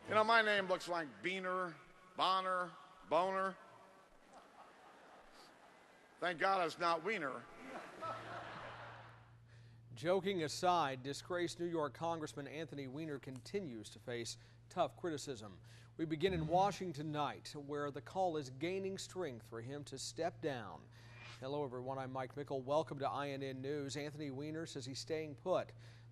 You know, my name looks like Beaner, Bonner, Boner. Thank God it's not Wiener. Joking aside, disgraced New York Congressman Anthony Weiner continues to face tough criticism. We begin in Washington tonight, where the call is gaining strength for him to step down. Hello, everyone. I'm Mike Mickle. Welcome to INN News. Anthony Weiner says he's staying put,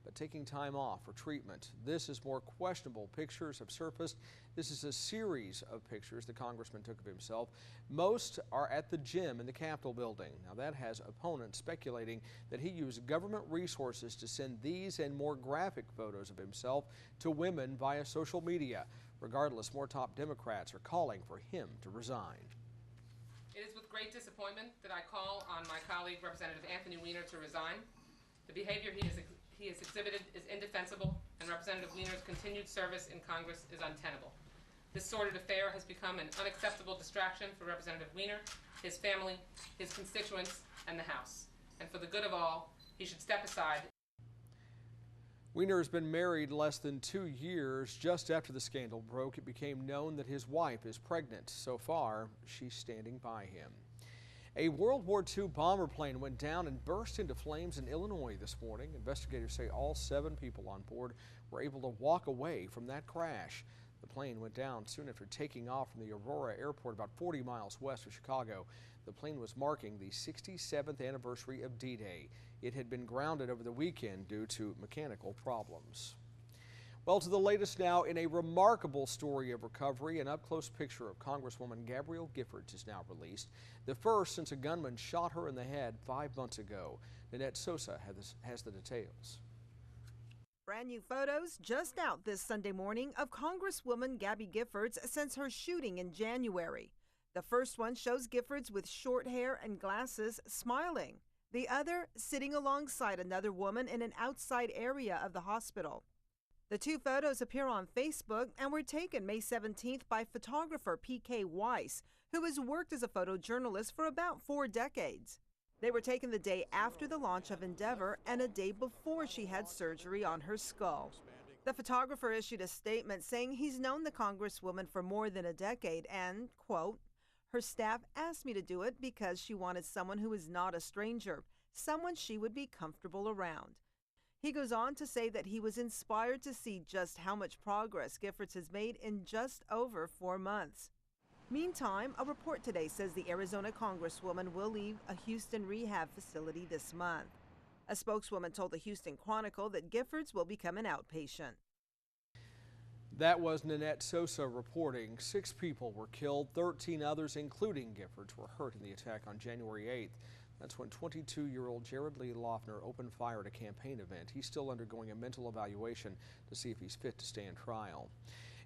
but taking time off for treatment. This is more questionable pictures have surfaced. This is a series of pictures the congressman took of himself. Most are at the gym in the Capitol building. Now that has opponents speculating that he used government resources to send these and more graphic photos of himself to women via social media. Regardless, more top Democrats are calling for him to resign. It is with great disappointment that I call on my colleague, Representative Anthony Weiner, to resign. The behavior he has exhibited is indefensible, and Representative Weiner's continued service in Congress is untenable. This sordid affair has become an unacceptable distraction for Representative Weiner, his family, his constituents, and the House. And for the good of all, he should step aside. Weiner has been married less than 2 years. Just after the scandal broke, it became known that his wife is pregnant. So far, she's standing by him. A World War II bomber plane went down and burst into flames in Illinois this morning. Investigators say all 7 people on board were able to walk away from that crash. The plane went down soon after taking off from the Aurora Airport about 40 miles west of Chicago. The plane was marking the 67th anniversary of D-Day. It had been grounded over the weekend due to mechanical problems. Well, to the latest now in a remarkable story of recovery. An up-close picture of Congresswoman Gabrielle Giffords is now released. The first since a gunman shot her in the head 5 months ago. Nanette Sosa has the details. Brand new photos just out this Sunday morning of Congresswoman Gabby Giffords since her shooting in January. The first one shows Giffords with short hair and glasses smiling. The other sitting alongside another woman in an outside area of the hospital. The 2 photos appear on Facebook and were taken May 17th by photographer P.K. Weiss, who has worked as a photojournalist for about 4 decades. They were taken the day after the launch of Endeavor and a day before she had surgery on her skull. The photographer issued a statement saying he's known the Congresswoman for more than a decade and, quote, "Her staff asked me to do it because she wanted someone who is not a stranger, someone she would be comfortable around." He goes on to say that he was inspired to see just how much progress Giffords has made in just over 4 months. Meantime, a report today says the Arizona Congresswoman will leave a Houston rehab facility this month. A spokeswoman told the Houston Chronicle that Giffords will become an outpatient. That was Nanette Sosa reporting. 6 people were killed, 13 others, including Giffords, were hurt in the attack on January 8th. That's when 22-year-old Jared Lee Loughner opened fire at a campaign event. He's still undergoing a mental evaluation to see if he's fit to stand trial.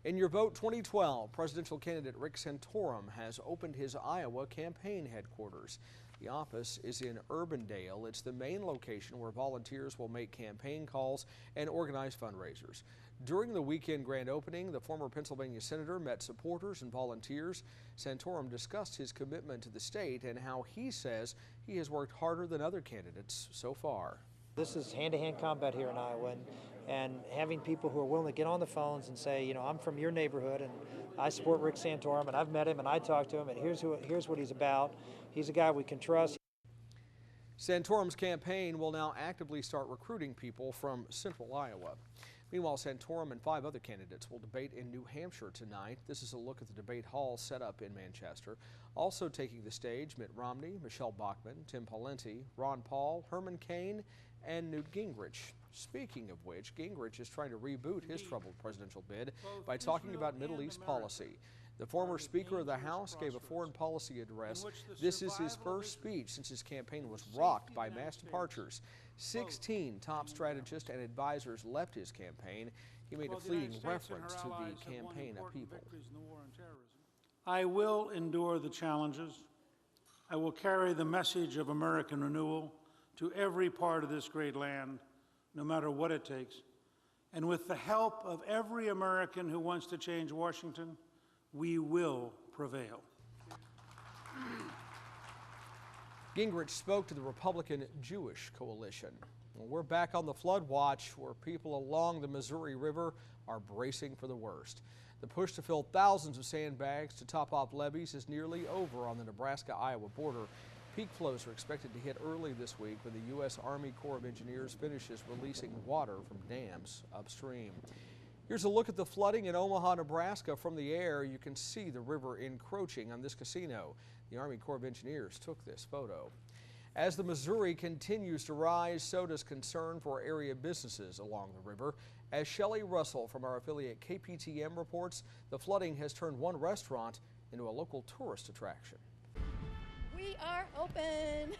In Your Vote 2012, presidential candidate Rick Santorum has opened his Iowa campaign headquarters. The office is in Urbandale. It's the main location where volunteers will make campaign calls and organize fundraisers. During the weekend grand opening, the former Pennsylvania senator met supporters and volunteers. Santorum discussed his commitment to the state and how he says he has worked harder than other candidates so far. This is hand-to-hand combat here in Iowa, and having people who are willing to get on the phones and say, you know, I'm from your neighborhood and I support Rick Santorum and I've met him and I talked to him and here's what he's about. He's a guy we can trust. Santorum's campaign will now actively start recruiting people from central Iowa. Meanwhile, Santorum and 5 other candidates will debate in New Hampshire tonight. This is a look at the debate hall set up in Manchester. Also taking the stage, Mitt Romney, Michelle Bachmann, Tim Pawlenty, Ron Paul, Herman Cain, and Newt Gingrich. Speaking of which, Gingrich is trying to reboot his troubled presidential bid by talking about Middle East policy. The former Speaker of the House gave a foreign policy address. This is his first speech since his campaign was rocked by mass departures. 16 top strategists and advisors left his campaign. He made a fleeting reference to the campaign of people. I will endure the challenges. I will carry the message of American renewal to every part of this great land, no matter what it takes. And with the help of every American who wants to change Washington, we will prevail. Gingrich spoke to the Republican Jewish coalition. Well, we're back on the flood watch where people along the Missouri River are bracing for the worst. The push to fill thousands of sandbags to top off levees is nearly over on the Nebraska-Iowa border. Peak flows are expected to hit early this week when the U.S. Army Corps of Engineers finishes releasing water from dams upstream. Here's a look at the flooding in Omaha, Nebraska. From the air, you can see the river encroaching on this casino. The Army Corps of Engineers took this photo. As the Missouri continues to rise, so does concern for area businesses along the river. As Shelley Russell from our affiliate KPTM reports, the flooding has turned one restaurant into a local tourist attraction. We are open.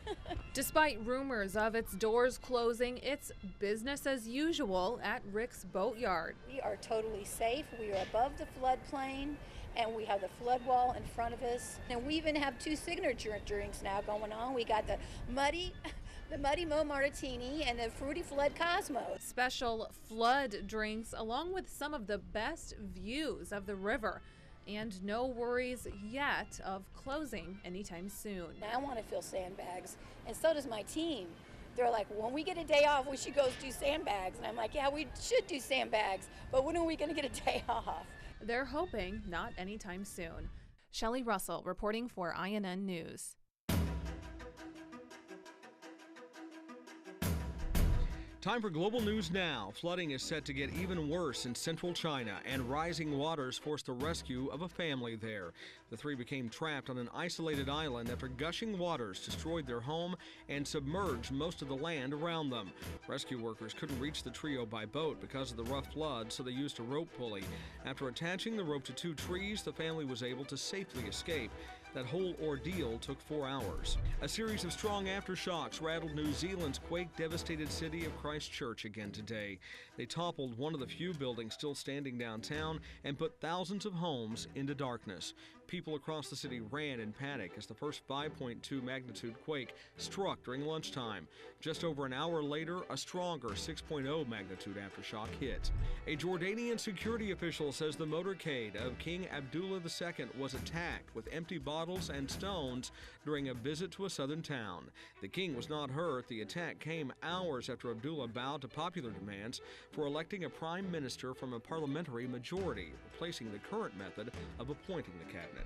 Despite rumors of its doors closing, it's business as usual at Rick's Boatyard. We are totally safe. We are above the floodplain, and we have the flood wall in front of us. And we even have two signature drinks now going on. We got the Muddy Mo Martini and the Fruity Flood Cosmos. Special flood drinks along with some of the best views of the river. And no worries yet of closing anytime soon. I want to fill sandbags, and so does my team. They're like, when we get a day off, we should go do sandbags. And I'm like, yeah, we should do sandbags, but when are we going to get a day off? They're hoping not anytime soon. Shelley Russell reporting for INN News. Time for Global News Now. Flooding is set to get even worse in central China, and rising waters forced the rescue of a family there. The three became trapped on an isolated island after gushing waters destroyed their home and submerged most of the land around them. Rescue workers couldn't reach the trio by boat because of the rough flood, so they used a rope pulley. After attaching the rope to two trees, the family was able to safely escape. That whole ordeal took 4 hours. A series of strong aftershocks rattled New Zealand's quake-devastated city of Christchurch again today. They toppled one of the few buildings still standing downtown and put thousands of homes into darkness. People across the city ran in panic as the first 5.2 magnitude quake struck during lunchtime. Just over an hour later, a stronger 6.0 magnitude aftershock hit. A Jordanian security official says the motorcade of King Abdullah II was attacked with empty bottles and stones during a visit to a southern town. The king was not hurt. The attack came hours after Abdullah bowed to popular demands for electing a prime minister from a parliamentary majority, replacing the current method of appointing the cabinet.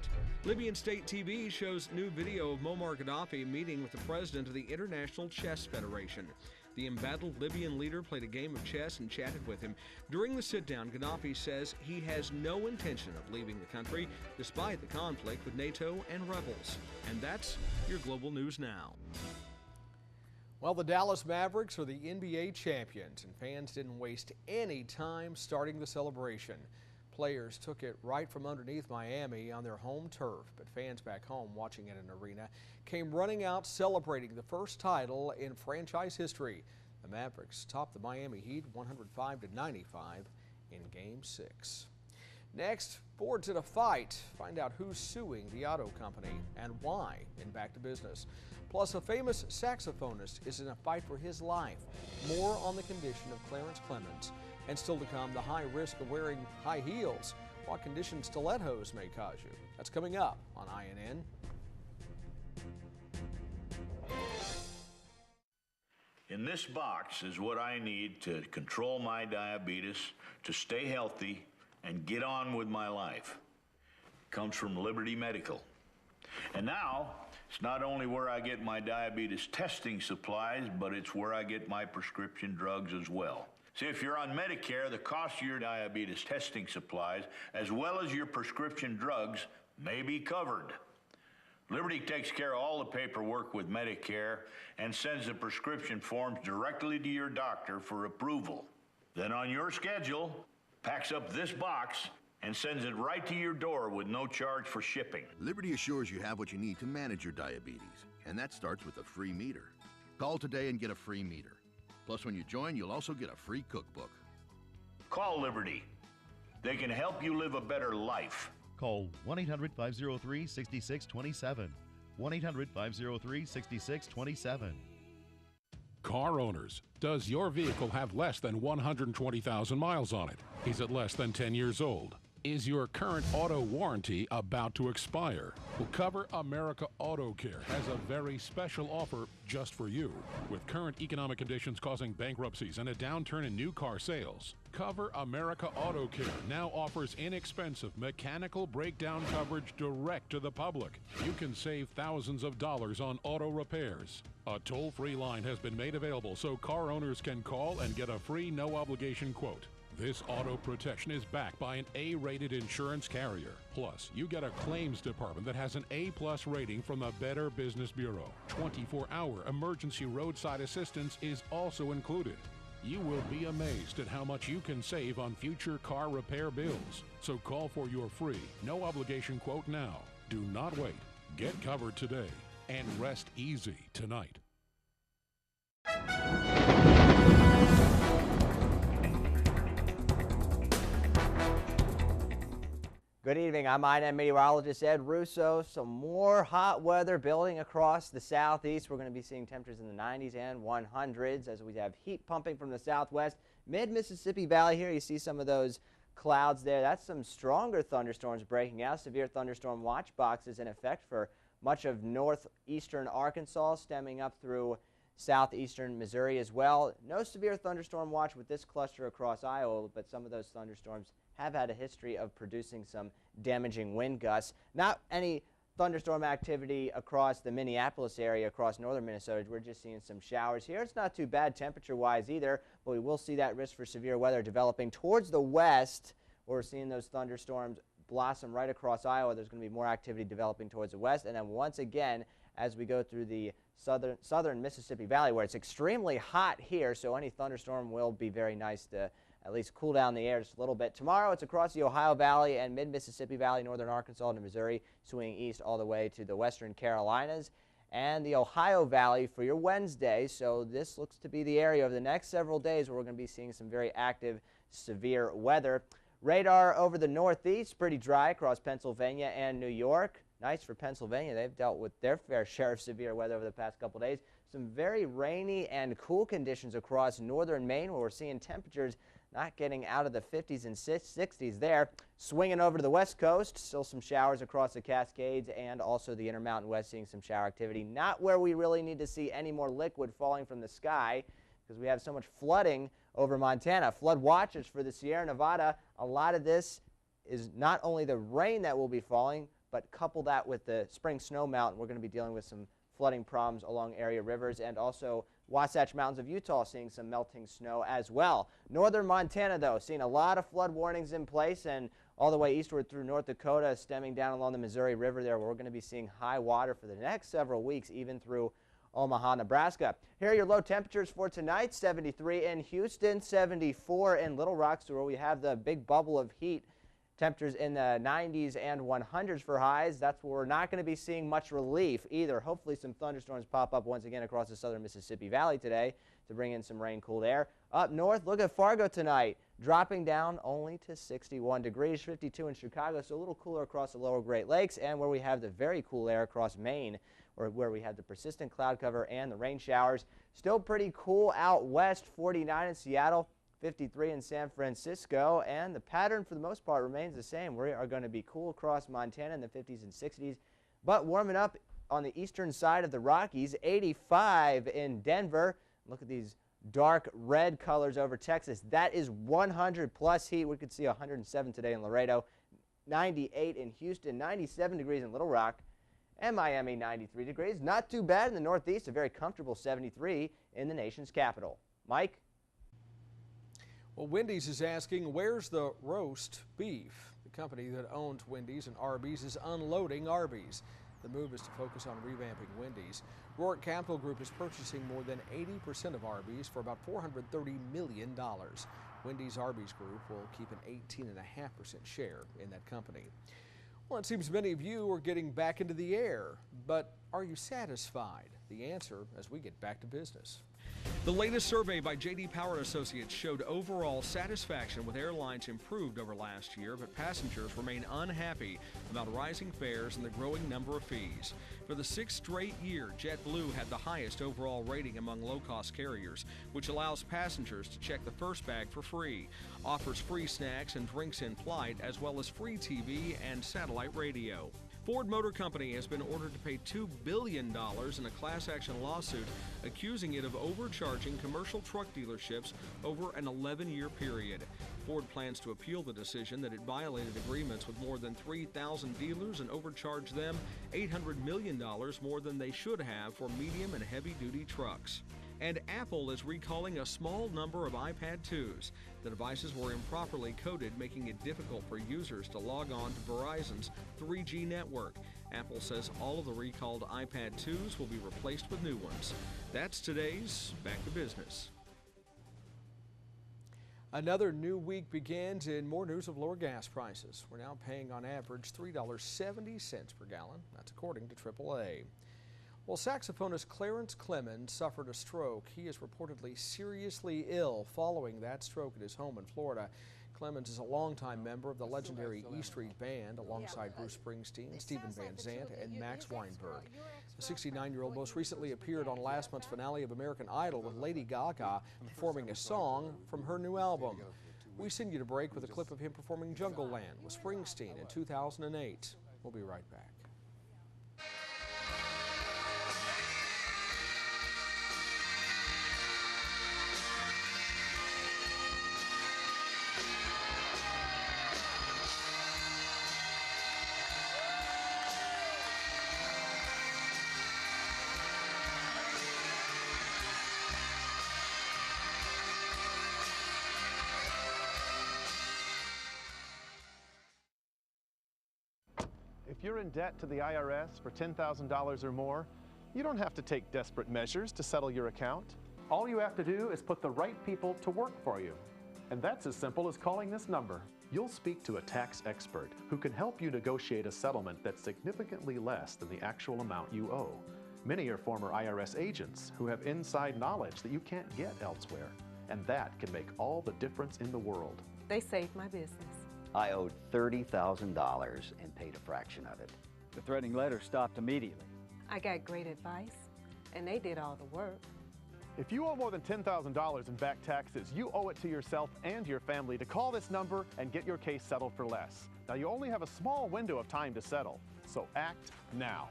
Libyan state TV shows new video of Muammar Gaddafi meeting with the president of the International Chess Federation. The embattled Libyan leader played a game of chess and chatted with him. During the sit-down, Gaddafi says he has no intention of leaving the country despite the conflict with NATO and rebels. And that's your Global News Now. Well, the Dallas Mavericks are the NBA champions, and fans didn't waste any time starting the celebration. Players took it right from underneath Miami on their home turf, but fans back home watching at an arena came running out celebrating the first title in franchise history. The Mavericks topped the Miami Heat 105-95 in Game 6. Next, Ford's in a fight. Find out who's suing the auto company and why in Back to Business. Plus, a famous saxophonist is in a fight for his life. More on the condition of Clarence Clemons. And still to come, the high risk of wearing high heels, what condition stilettos may cause you. That's coming up on INN. In this box is what I need to control my diabetes, to stay healthy, and get on with my life. It comes from Liberty Medical. And now, it's not only where I get my diabetes testing supplies, but it's where I get my prescription drugs as well. See, if you're on Medicare, the cost of your diabetes testing supplies, as well as your prescription drugs, may be covered. Liberty takes care of all the paperwork with Medicare and sends the prescription forms directly to your doctor for approval. Then on your schedule, packs up this box and sends it right to your door with no charge for shipping. Liberty assures you have what you need to manage your diabetes, and that starts with a free meter. Call today and get a free meter. Plus, when you join, you'll also get a free cookbook. Call Liberty. They can help you live a better life. Call 1-800-503-6627. 1-800-503-6627. Car owners, does your vehicle have less than 120,000 miles on it? Is it less than 10 years old? Is your current auto warranty about to expire? Well, Cover America Auto Care has a very special offer just for you. With current economic conditions causing bankruptcies and a downturn in new car sales, Cover America Auto Care now offers inexpensive mechanical breakdown coverage direct to the public. You can save thousands of dollars on auto repairs. A toll-free line has been made available so car owners can call and get a free no-obligation quote. This auto protection is backed by an A-rated insurance carrier. Plus, you get a claims department that has an A-plus rating from the Better Business Bureau. 24-hour emergency roadside assistance is also included. You will be amazed at how much you can save on future car repair bills. So call for your free, no-obligation quote now. Do not wait. Get covered today and rest easy tonight. Good evening. I'm INM meteorologist Ed Russo. Some more hot weather building across the southeast. We're going to be seeing temperatures in the 90s and 100s as we have heat pumping from the southwest. Mid-Mississippi Valley here, you see some of those clouds there. That's some stronger thunderstorms breaking out. Severe thunderstorm watch boxes in effect for much of northeastern Arkansas, stemming up through southeastern Missouri as well. No severe thunderstorm watch with this cluster across Iowa, but some of those thunderstorms have had a history of producing some damaging wind gusts. Not any thunderstorm activity across the Minneapolis area, across northern Minnesota. We're just seeing some showers here. It's not too bad temperature-wise either, but we will see that risk for severe weather developing towards the west. We're seeing those thunderstorms blossom right across Iowa. There's going to be more activity developing towards the west. And then once again, as we go through the southern Mississippi Valley, where it's extremely hot here, so any thunderstorm will be very nice to at least cool down the air just a little bit. Tomorrow it's across the Ohio Valley and mid-Mississippi Valley, northern Arkansas to Missouri, swinging east all the way to the western Carolinas and the Ohio Valley for your Wednesday. So this looks to be the area over the next several days where we're going to be seeing some very active, severe weather. Radar over the northeast, pretty dry across Pennsylvania and New York. Nice for Pennsylvania. They've dealt with their fair share of severe weather over the past couple days. Some very rainy and cool conditions across northern Maine where we're seeing temperatures not getting out of the 50s and 60s there. Swinging over to the west coast, still some showers across the Cascades and also the Intermountain West, seeing some shower activity. Not where we really need to see any more liquid falling from the sky because we have so much flooding over Montana. Flood watches for the Sierra Nevada. A lot of this is not only the rain that will be falling, but couple that with the spring snow melt, we're going to be dealing with some flooding problems along area rivers, and also Wasatch Mountains of Utah seeing some melting snow as well. Northern Montana, though, seeing a lot of flood warnings in place, and all the way eastward through North Dakota, stemming down along the Missouri River there, where we're going to be seeing high water for the next several weeks, even through Omaha, Nebraska. Here are your low temperatures for tonight: 73 in Houston, 74 in Little Rock, so where we have the big bubble of heat. Temperatures in the 90s and 100s for highs. That's where we're not going to be seeing much relief either. Hopefully some thunderstorms pop up once again across the southern Mississippi Valley today to bring in some rain, cool air. Up north, look at Fargo tonight, dropping down only to 61 degrees, 52 in Chicago, so a little cooler across the lower Great Lakes, and where we have the very cool air across Maine, where we have the persistent cloud cover and the rain showers. Still pretty cool out west, 49 in Seattle, 53 in San Francisco, and the pattern for the most part remains the same. We are going to be cool across Montana in the 50s and 60s, but warming up on the eastern side of the Rockies, 85 in Denver. Look at these dark red colors over Texas. That is 100-plus heat. We could see 107 today in Laredo, 98 in Houston, 97 degrees in Little Rock, and Miami, 93 degrees. Not too bad in the Northeast, a very comfortable 73 in the nation's capital. Mike? Well, Wendy's is asking, where's the roast beef? The company that owns Wendy's and Arby's is unloading Arby's. The move is to focus on revamping Wendy's. Roark Capital Group is purchasing more than 80% of Arby's for about $430 million. Wendy's Arby's Group will keep an 18.5% share in that company. Well, it seems many of you are getting back into the air, but are you satisfied? The answer as we get back to business. The latest survey by J.D. Power Associates showed overall satisfaction with airlines improved over last year, but passengers remain unhappy about rising fares and the growing number of fees. For the 6th straight year, JetBlue had the highest overall rating among low-cost carriers, which allows passengers to check the first bag for free, offers free snacks and drinks in flight, as well as free TV and satellite radio. Ford Motor Company has been ordered to pay $2 billion in a class action lawsuit accusing it of overcharging commercial truck dealerships over an 11-year period. Ford plans to appeal the decision that it violated agreements with more than 3,000 dealers and overcharged them $800 million more than they should have for medium and heavy-duty trucks. And Apple is recalling a small number of iPad 2s. The devices were improperly coded, making it difficult for users to log on to Verizon's 3G network. Apple says all of the recalled iPad 2s will be replaced with new ones. That's today's Back to Business. Another new week begins in more news of lower gas prices. We're now paying on average $3.70 per gallon. That's according to AAA. Well, saxophonist Clarence Clemons suffered a stroke. He is reportedly seriously ill following that stroke at his home in Florida. Clemons is a longtime member of the legendary E Street Band alongside Bruce Springsteen, Stephen Van Zandt, and Max Weinberg. The 69-year-old most recently appeared on last month's finale of American Idol with Lady Gaga performing a song from her new album. We send you to break with a clip of him performing Jungle Land with Springsteen in 2008. We'll be right back. If you're in debt to the IRS for $10,000 or more, you don't have to take desperate measures to settle your account. All you have to do is put the right people to work for you. And that's as simple as calling this number. You'll speak to a tax expert who can help you negotiate a settlement that's significantly less than the actual amount you owe. Many are former IRS agents who have inside knowledge that you can't get elsewhere. And that can make all the difference in the world. They saved my business. I owed $30,000 and paid a fraction of it. The threatening letter stopped immediately. I got great advice, and they did all the work. If you owe more than $10,000 in back taxes, you owe it to yourself and your family to call this number and get your case settled for less. Now, you only have a small window of time to settle, so act now.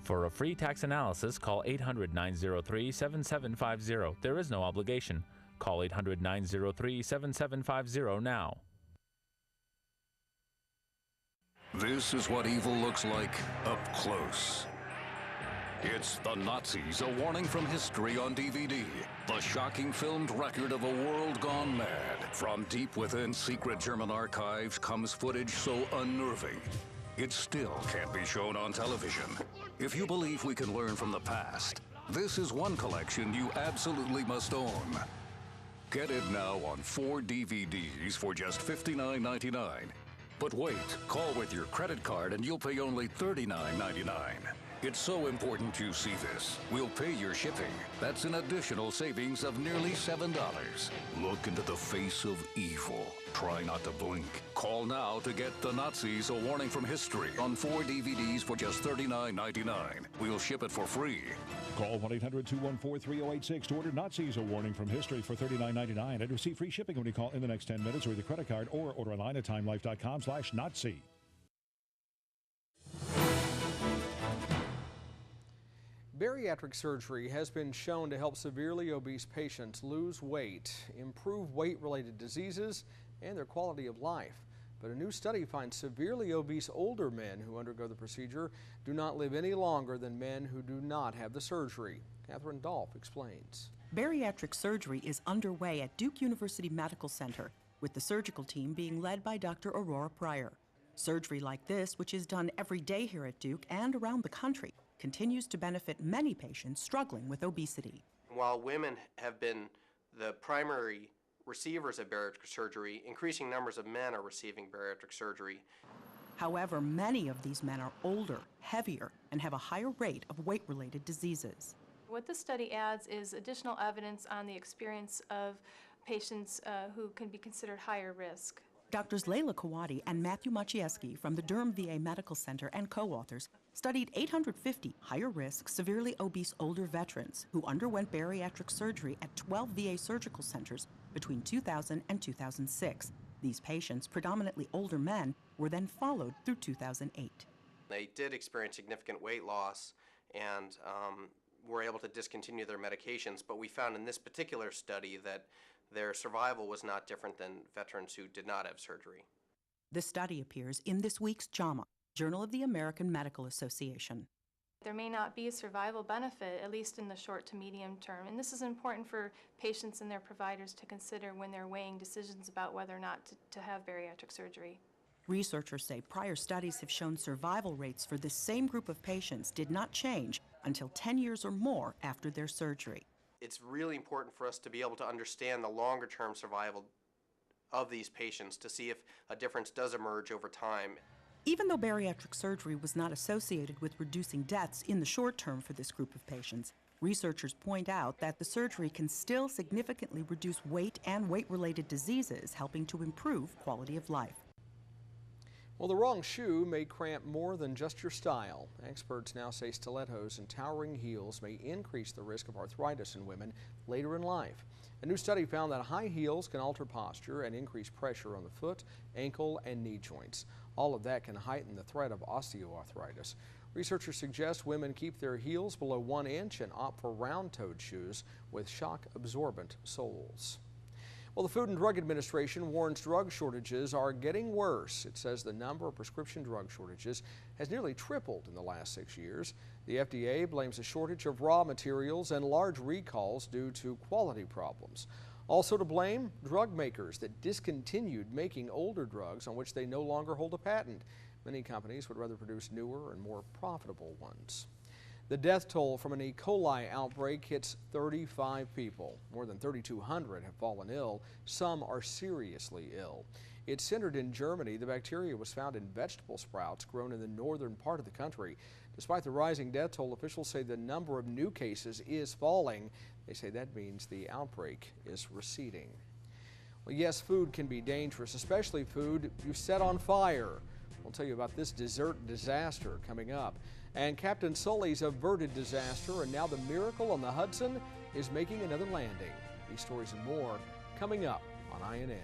For a free tax analysis, call 800-903-7750. There is no obligation. Call 800-903-7750 now. This is what evil looks like up close. It's The Nazis, a warning from history on DVD. The shocking filmed record of a world gone mad. From deep within secret German archives comes footage so unnerving, it still can't be shown on television. If you believe we can learn from the past, this is one collection you absolutely must own. Get it now on 4 DVDs for just $59.99. But wait, call with your credit card and you'll pay only $39.99. It's so important you see this. We'll pay your shipping. That's an additional savings of nearly $7. Look into the face of evil. Try not to blink. Call now to get The Nazis, a warning from history on 4 DVDs for just $39.99. We'll ship it for free. Call 1-800-214-3086 to order Nazis, a warning from history for $39.99 and receive free shipping when you call in the next 10 minutes with your credit card or order online at timelife.com/Nazi. Bariatric surgery has been shown to help severely obese patients lose weight, improve weight-related diseases, and their quality of life. But a new study finds severely obese older men who undergo the procedure do not live any longer than men who do not have the surgery. Catherine Dolph explains. Bariatric surgery is underway at Duke University Medical Center, with the surgical team being led by Dr. Aurora Pryor. Surgery like this, which is done every day here at Duke and around the country, continues to benefit many patients struggling with obesity. While women have been the primary receivers of bariatric surgery, increasing numbers of men are receiving bariatric surgery. However, many of these men are older, heavier, and have a higher rate of weight-related diseases. What this study adds is additional evidence on the experience of patients who can be considered higher risk. Doctors Leila Kawadi and Matthew Maciejewski from the Durham VA Medical Center and co-authors studied 850 higher-risk, severely obese older veterans who underwent bariatric surgery at 12 VA surgical centers between 2000 and 2006. These patients, predominantly older men, were then followed through 2008. They did experience significant weight loss and were able to discontinue their medications, but we found in this particular study that their survival was not different than veterans who did not have surgery. This study appears in this week's JAMA, Journal of the American Medical Association. There may not be a survival benefit, at least in the short to medium term, and this is important for patients and their providers to consider when they're weighing decisions about whether or not to have bariatric surgery. Researchers say prior studies have shown survival rates for this same group of patients did not change until 10 years or more after their surgery. It's really important for us to be able to understand the longer-term survival of these patients to see if a difference does emerge over time. Even though bariatric surgery was not associated with reducing deaths in the short term for this group of patients, researchers point out that the surgery can still significantly reduce weight and weight-related diseases, helping to improve quality of life. Well, the wrong shoe may cramp more than just your style. Experts now say stilettos and towering heels may increase the risk of arthritis in women later in life. A new study found that high heels can alter posture and increase pressure on the foot, ankle, and knee joints. All of that can heighten the threat of osteoarthritis. Researchers suggest women keep their heels below 1 inch and opt for round-toed shoes with shock-absorbent soles. Well, the Food and Drug Administration warns drug shortages are getting worse. It says the number of prescription drug shortages has nearly tripled in the last 6 years. The FDA blames a shortage of raw materials and large recalls due to quality problems. Also to blame, drug makers that discontinued making older drugs on which they no longer hold a patent. Many companies would rather produce newer and more profitable ones. The death toll from an E. coli outbreak hits 35 people. More than 3,200 have fallen ill. Some are seriously ill. It's centered in Germany. The bacteria was found in vegetable sprouts grown in the northern part of the country. Despite the rising death toll, officials say the number of new cases is falling. They say that means the outbreak is receding. Well, yes, food can be dangerous, especially food you set on fire. We'll tell you about this dessert disaster coming up. And Captain Sully's averted disaster, and now the Miracle on the Hudson is making another landing. These stories and more coming up on INN.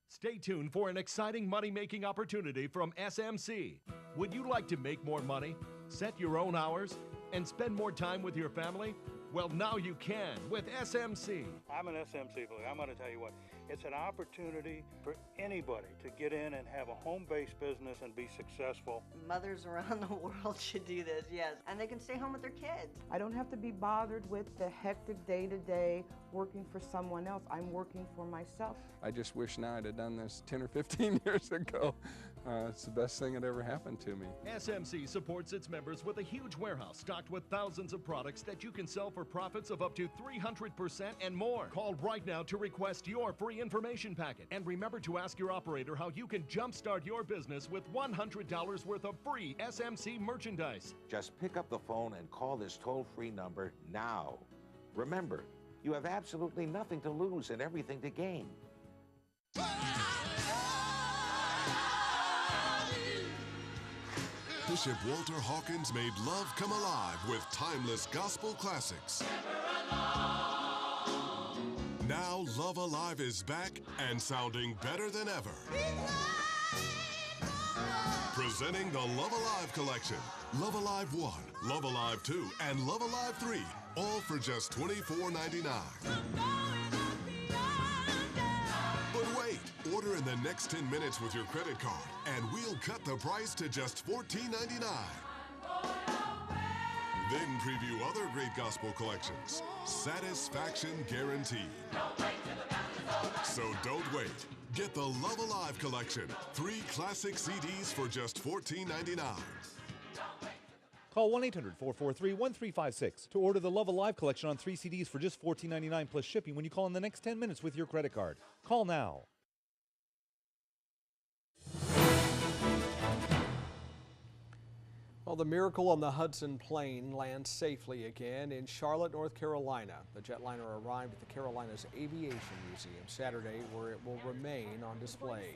Stay tuned for an exciting money-making opportunity from SMC. Would you like to make more money, set your own hours, and spend more time with your family? Well, now you can with SMC. I'm an SMC player. I'm going to tell you what, it's an opportunity for anybody to get in and have a home-based business and be successful. Mothers around the world should do this, yes, and they can stay home with their kids. I don't have to be bothered with the hectic day-to-day working for someone else. I'm working for myself. I just wish now I'd have done this 10 or 15 years ago. It's the best thing that ever happened to me. SMC supports its members with a huge warehouse stocked with thousands of products that you can sell for profits of up to 300% and more. Call right now to request your free information packet. And remember to ask your operator how you can jumpstart your business with $100 worth of free SMC merchandise. Just pick up the phone and call this toll-free number now. Remember, you have absolutely nothing to lose and everything to gain. Bishop Walter Hawkins made love come alive with timeless gospel classics. Now Love Alive is back and sounding better than ever. Presenting the Love Alive collection. Love Alive 1, Love Alive 2, and Love Alive 3, all for just $24.99. But wait, order in the next 10 minutes with your credit card, and we'll cut the price to just $14.99. Then preview other great gospel collections. Satisfaction guaranteed. So don't wait. Get the Love Alive collection. 3 classic CDs for just $14.99. Call 1-800-443-1356 to order the Love Alive collection on 3 CDs for just $14.99 plus shipping when you call in the next 10 minutes with your credit card. Call now. Well, the Miracle on the Hudson plane lands safely again in Charlotte, North Carolina. The jetliner arrived at the Carolinas Aviation Museum Saturday, where it will remain on display.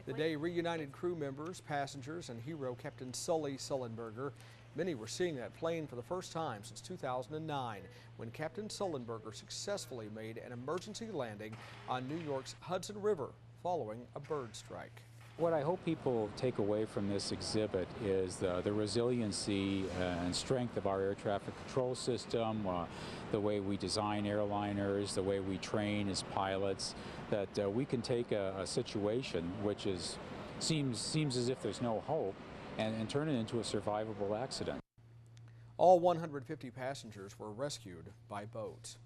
The day reunited crew members, passengers, and hero Captain Sully Sullenberger. Many were seeing that plane for the first time since 2009, when Captain Sullenberger successfully made an emergency landing on New York's Hudson River following a bird strike. What I hope people take away from this exhibit is the resiliency and strength of our air traffic control system, the way we design airliners, the way we train as pilots, that we can take a situation which seems as if there's no hope and turn it into a survivable accident. All 150 passengers were rescued by boat.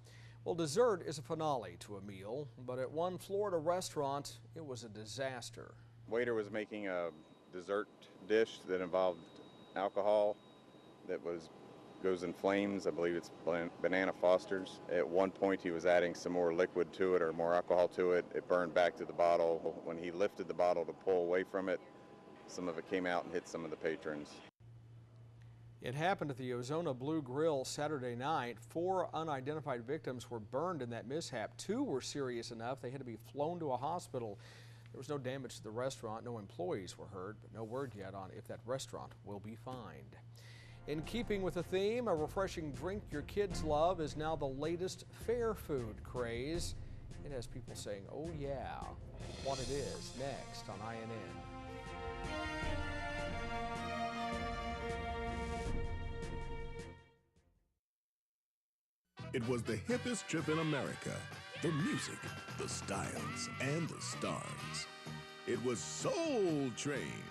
Well, dessert is a finale to a meal, but at one Florida restaurant, it was a disaster. Waiter was making a dessert dish that involved alcohol that goes in flames. I believe it's Banana Foster's. At one point he was adding some more liquid to it or more alcohol to it. It burned back to the bottle. When he lifted the bottle to pull away from it, some of it came out and hit some of the patrons. It happened at the Ozona Blue Grill Saturday night. 4 unidentified victims were burned in that mishap. 2 were serious enough they had to be flown to a hospital. There was no damage to the restaurant, no employees were hurt, but no word yet on if that restaurant will be fined. In keeping with the theme, a refreshing drink your kids love is now the latest fair food craze. It has people saying, oh yeah, what it is, next on INN. It was the hippest trip in America. The music, the styles, and the stars. It was Soul Train.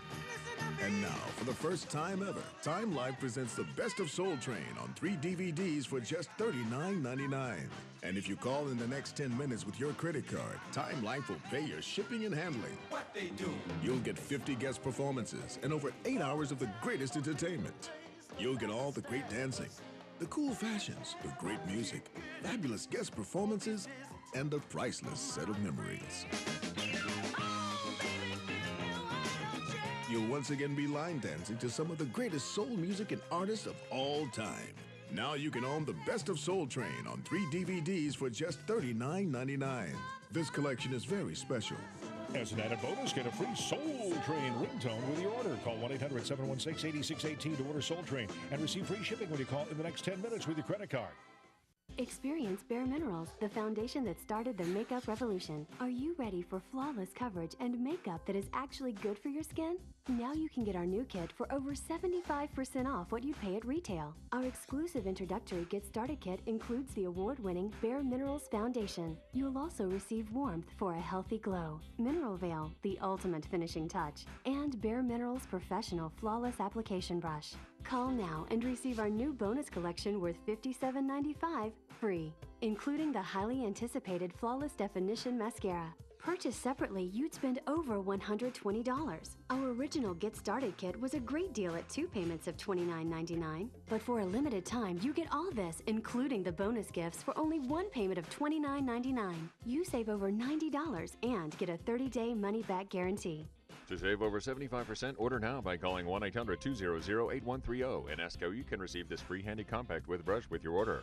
And now, for the first time ever, Time Life presents the Best of Soul Train on 3 DVDs for just $39.99. And if you call in the next 10 minutes with your credit card, Time Life will pay your shipping and handling. What they do? You'll get 50 guest performances and over 8 hours of the greatest entertainment. You'll get all the great dancing, the cool fashions, the great music, fabulous guest performances, and a priceless set of memories. You'll once again be line dancing to some of the greatest soul music and artists of all time. Now you can own the Best of Soul Train on 3 DVDs for just $39.99. This collection is very special. As an added bonus, get a free Soul Train ringtone with your order. Call 1-800-716-8618 to order Soul Train and receive free shipping when you call in the next 10 minutes with your credit card. Experience Bare Minerals, the foundation that started the makeup revolution. Are you ready for flawless coverage and makeup that is actually good for your skin? Now you can get our new kit for over 75% off what you'd pay at retail. Our exclusive introductory Get Started kit includes the award-winning Bare Minerals Foundation. You'll also receive warmth for a healthy glow, Mineral Veil, the ultimate finishing touch, and Bare Minerals Professional Flawless Application Brush. Call now and receive our new bonus collection worth $57.95 free, including the highly anticipated Flawless Definition Mascara. Purchased separately, you'd spend over $120. Our original Get Started kit was a great deal at 2 payments of $29.99. But for a limited time, you get all this, including the bonus gifts, for only 1 payment of $29.99. You save over $90 and get a 30-day money-back guarantee. To save over 75%, order now by calling 1-800-200-8130 and ask how you can receive this free handy compact with brush with your order.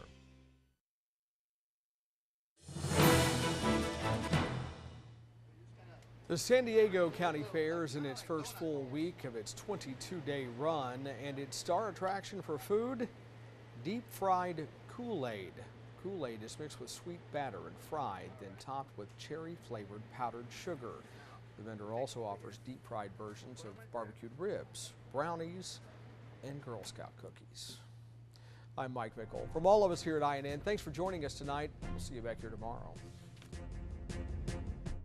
The San Diego County Fair is in its first full week of its 22-day run, and its star attraction for food, deep-fried Kool-Aid. Kool-Aid is mixed with sweet batter and fried, then topped with cherry-flavored powdered sugar. The vendor also offers deep-fried versions of barbecued ribs, brownies, and Girl Scout cookies. I'm Mike Mickle. From all of us here at INN, thanks for joining us tonight. We'll see you back here tomorrow.